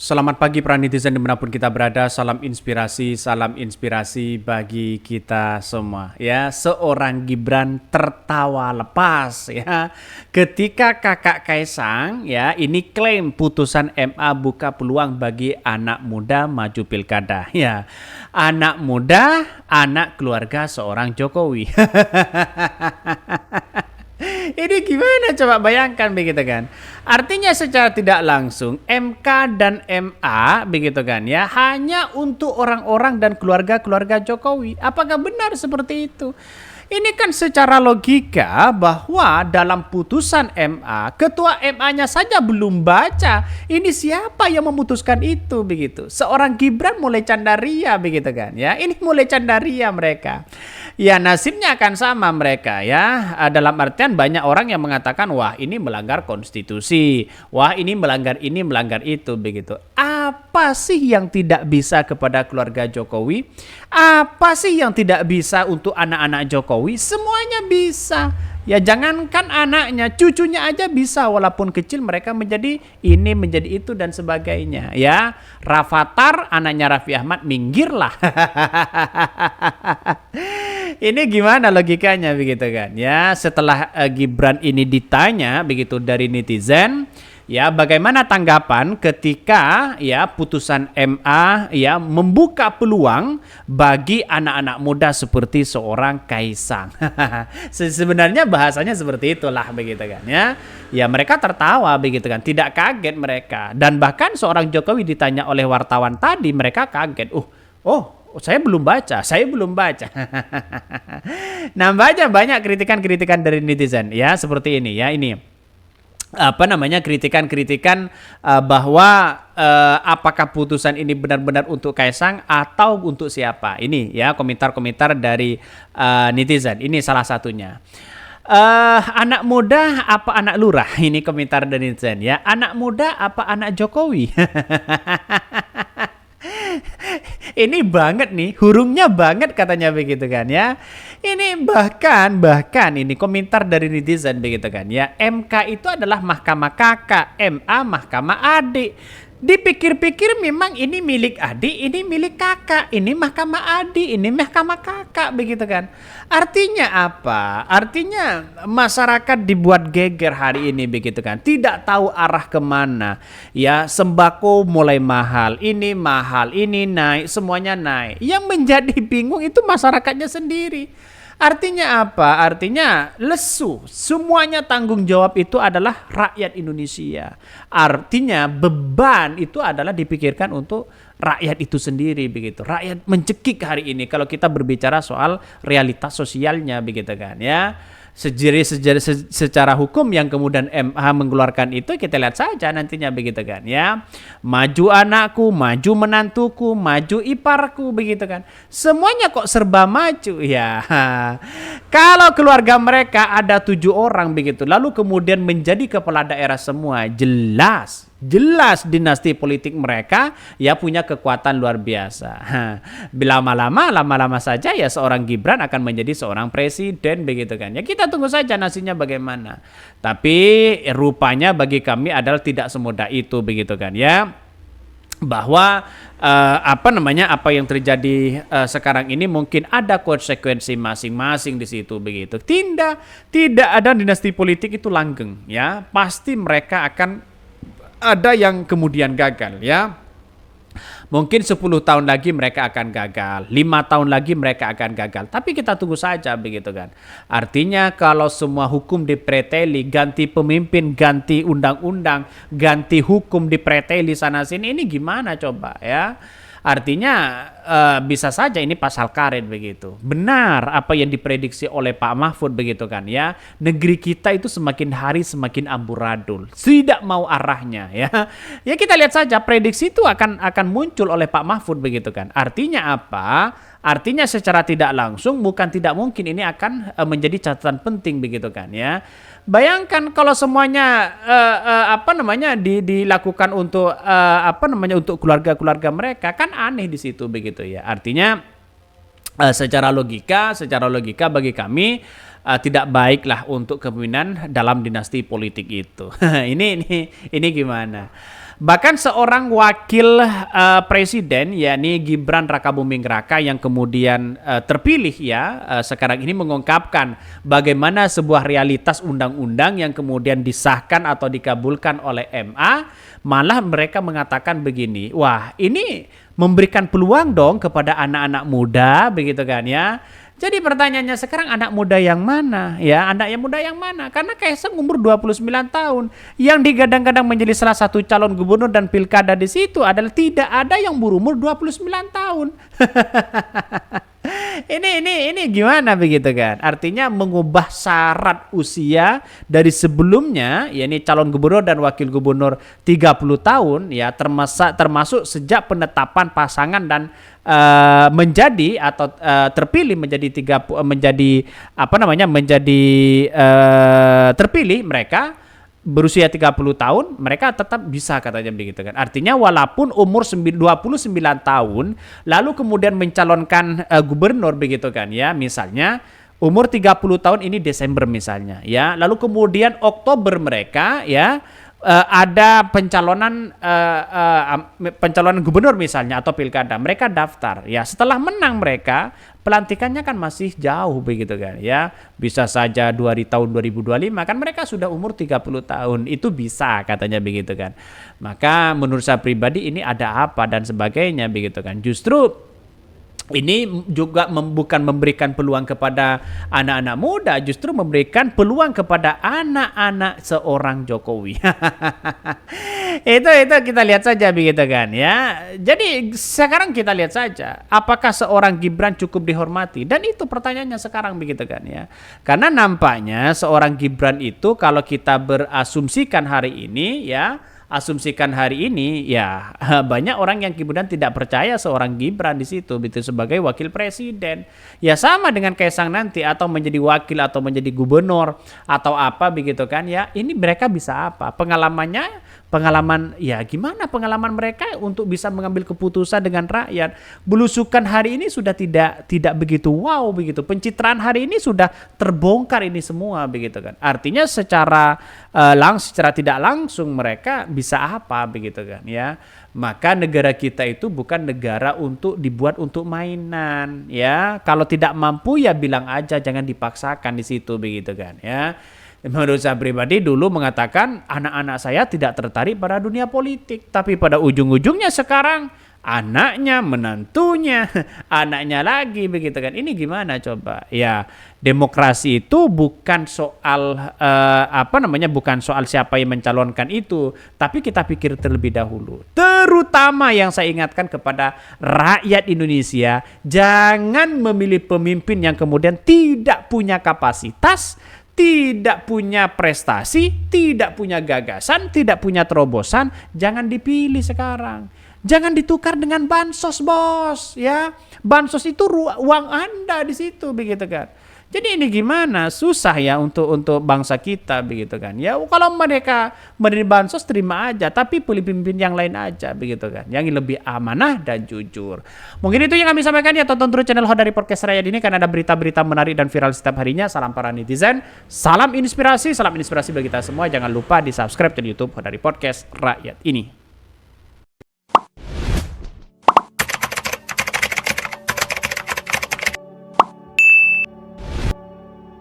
Selamat pagi para netizen dimanapun kita berada, salam inspirasi bagi kita semua. Ya, seorang Gibran tertawa lepas ya, ketika kakak Kaisang ya ini klaim putusan MA buka peluang bagi anak muda maju pilkada. Ya, anak muda, anak keluarga seorang Jokowi. Ini gimana coba bayangkan begitu kan. Artinya secara tidak langsung MK dan MA begitu kan ya hanya untuk orang-orang dan keluarga-keluarga Jokowi. Apakah benar seperti itu? Ini kan secara logika bahwa dalam putusan MA, ketua MA-nya saja belum baca. Ini siapa yang memutuskan itu begitu? Seorang Gibran mulai candaria begitu kan ya. Ini mulai candaria mereka. Ya nasibnya akan sama mereka ya. Dalam artian banyak orang yang mengatakan wah ini melanggar konstitusi. Wah ini melanggar itu begitu. Apa sih yang tidak bisa kepada keluarga Jokowi? Apa sih yang tidak bisa untuk anak-anak Jokowi? Semuanya bisa. Ya jangankan anaknya, cucunya aja bisa walaupun kecil mereka menjadi ini, menjadi itu dan sebagainya. Ya, Rafathar anaknya Raffi Ahmad minggirlah. Ini gimana logikanya begitu kan? Ya, setelah Gibran ini ditanya begitu dari netizen, ya bagaimana tanggapan ketika ya putusan MA ya membuka peluang bagi anak-anak muda seperti seorang Kaisang. Sebenarnya bahasanya seperti itulah begitu kan ya. Ya mereka tertawa begitu kan, tidak kaget mereka. Dan bahkan seorang Jokowi ditanya oleh wartawan tadi mereka kaget. Saya belum baca. Nah, banyak kritikan-kritikan dari netizen ya seperti ini ya ini. Kritikan-kritikan bahwa apakah putusan ini benar-benar untuk Kaisang atau untuk siapa? Ini ya komentar-komentar dari netizen. Ini salah satunya. Anak muda apa anak lurah? Ini komentar dari netizen ya. Anak muda apa anak Jokowi? Ini banget nih, hurungnya banget katanya begitu kan ya. Ini bahkan ini komentar dari netizen begitu kan ya. MK itu adalah mahkamah kakak, MA mahkamah adik. Dipikir-pikir memang ini milik adik, ini milik kakak, ini mahkamah adik, ini mahkamah kakak begitu kan. Artinya apa? Artinya masyarakat dibuat geger hari ini begitu kan. Tidak tahu arah kemana. Ya sembako mulai mahal, ini naik, semuanya naik. Yang menjadi bingung itu masyarakatnya sendiri. Artinya apa? Artinya lesu. Semuanya tanggung jawab itu adalah rakyat Indonesia. Artinya beban itu adalah dipikirkan untuk rakyat itu sendiri begitu. Rakyat mencekik hari ini kalau kita berbicara soal realitas sosialnya begitu kan ya. Secara hukum yang kemudian MH mengeluarkan itu kita lihat saja nantinya begitu kan ya. Maju anakku, maju menantuku, maju iparku begitu kan. Semuanya kok serba maju ya. Kalau keluarga mereka ada 7 orang begitu lalu kemudian menjadi kepala daerah semua, jelas dinasti politik mereka ya punya kekuatan luar biasa. Lama-lama saja ya seorang Gibran akan menjadi seorang presiden begitu kan. Ya kita tunggu saja nasibnya bagaimana. Tapi rupanya bagi kami adalah tidak semudah itu begitu kan ya. Bahwa apa yang terjadi sekarang ini mungkin ada konsekuensi masing-masing di situ begitu. Tidak ada dinasti politik itu langgeng ya. Pasti mereka akan ada yang kemudian gagal ya. Mungkin 10 tahun lagi mereka akan gagal, 5 tahun lagi mereka akan gagal. Tapi kita tunggu saja begitu kan. Artinya kalau semua hukum dipreteli, ganti pemimpin, ganti undang-undang, ganti hukum dipreteli sana sini, ini gimana coba ya. Artinya bisa saja ini pasal karet begitu. Benar apa yang diprediksi oleh Pak Mahfud begitu kan ya. Negeri kita itu semakin hari semakin amburadul. Tidak mau arahnya ya. Ya kita lihat saja prediksi itu akan muncul oleh Pak Mahfud begitu kan. Artinya apa? Artinya secara tidak langsung bukan tidak mungkin ini akan menjadi catatan penting begitu kan ya. Bayangkan kalau semuanya dilakukan untuk untuk keluarga-keluarga mereka kan aneh di situ begitu ya. Artinya secara logika bagi kami tidak baiklah untuk kepemimpinan dalam dinasti politik itu. Ini gimana? Bahkan seorang wakil presiden, yakni Gibran Rakabuming Raka yang kemudian terpilih ya, sekarang ini mengungkapkan bagaimana sebuah realitas undang-undang yang kemudian disahkan atau dikabulkan oleh MA, malah mereka mengatakan begini, wah ini memberikan peluang dong kepada anak-anak muda, begitu kan ya. Jadi pertanyaannya sekarang anak muda yang mana ya? Anak yang muda yang mana? Karena Kaisang umur 29 tahun. Yang digadang-gadang menjadi salah satu calon gubernur dan pilkada di situ adalah tidak ada yang berumur 29 tahun. Ini gimana begitu kan? Artinya mengubah syarat usia dari sebelumnya, yakni calon gubernur dan wakil gubernur 30 tahun ya, termasuk sejak penetapan pasangan dan menjadi atau terpilih terpilih mereka berusia 30 tahun, mereka tetap bisa katanya begitu kan. Artinya walaupun umur 29 tahun lalu kemudian mencalonkan gubernur begitu kan ya, misalnya umur 30 tahun ini Desember misalnya ya, lalu kemudian Oktober mereka ya ada pencalonan gubernur misalnya atau pilkada, mereka daftar ya, setelah menang mereka pelantikannya kan masih jauh begitu kan ya, bisa saja tahun 2025 kan mereka sudah umur 30 tahun, itu bisa katanya begitu kan. Maka menurut saya pribadi ini ada apa dan sebagainya begitu kan. Justru ini juga bukan memberikan peluang kepada anak-anak muda, justru memberikan peluang kepada anak-anak seorang Jokowi. itu kita lihat saja begitu kan ya. Jadi sekarang kita lihat saja apakah seorang Gibran cukup dihormati, dan itu pertanyaannya sekarang begitu kan ya. Karena nampaknya seorang Gibran itu kalau kita berasumsikan hari ini ya, ya banyak orang yang kemudian tidak percaya seorang Gibran di situ begitu sebagai wakil presiden. Ya sama dengan Kaisang nanti, atau menjadi wakil atau menjadi gubernur atau apa begitu kan ya. Ini mereka bisa apa? Pengalaman ya gimana pengalaman mereka untuk bisa mengambil keputusan dengan rakyat. Belusukan hari ini sudah tidak begitu wow begitu. Pencitraan hari ini sudah terbongkar ini semua begitu kan. Artinya secara tidak langsung mereka bisa apa begitu kan ya. Maka negara kita itu bukan negara untuk dibuat untuk mainan ya. Kalau tidak mampu ya bilang aja, jangan dipaksakan di situ begitu kan ya. Menurut saya pribadi dulu mengatakan anak-anak saya tidak tertarik pada dunia politik, tapi pada ujung-ujungnya sekarang anaknya, menantunya, anaknya lagi begitu kan. Ini gimana coba? Ya, demokrasi itu bukan soal bukan soal siapa yang mencalonkan itu, tapi kita pikir terlebih dahulu. Terutama yang saya ingatkan kepada rakyat Indonesia, jangan memilih pemimpin yang kemudian tidak punya kapasitas, tidak punya prestasi, tidak punya gagasan, tidak punya terobosan. Jangan dipilih sekarang. Jangan ditukar dengan bansos, bos, ya. Bansos itu uang Anda di situ begitu kan. Jadi ini gimana? Susah ya untuk bangsa kita begitu kan. Ya kalau mereka menerima bansos terima aja, tapi pilih pemimpin yang lain aja begitu kan. Yang lebih amanah dan jujur. Mungkin itu yang kami sampaikan ya, tonton terus channel Hodari Podcast Rakyat ini karena ada berita-berita menarik dan viral setiap harinya. Salam para netizen, salam inspirasi bagi kita semua. Jangan lupa di-subscribe di YouTube Hodari Podcast Rakyat ini.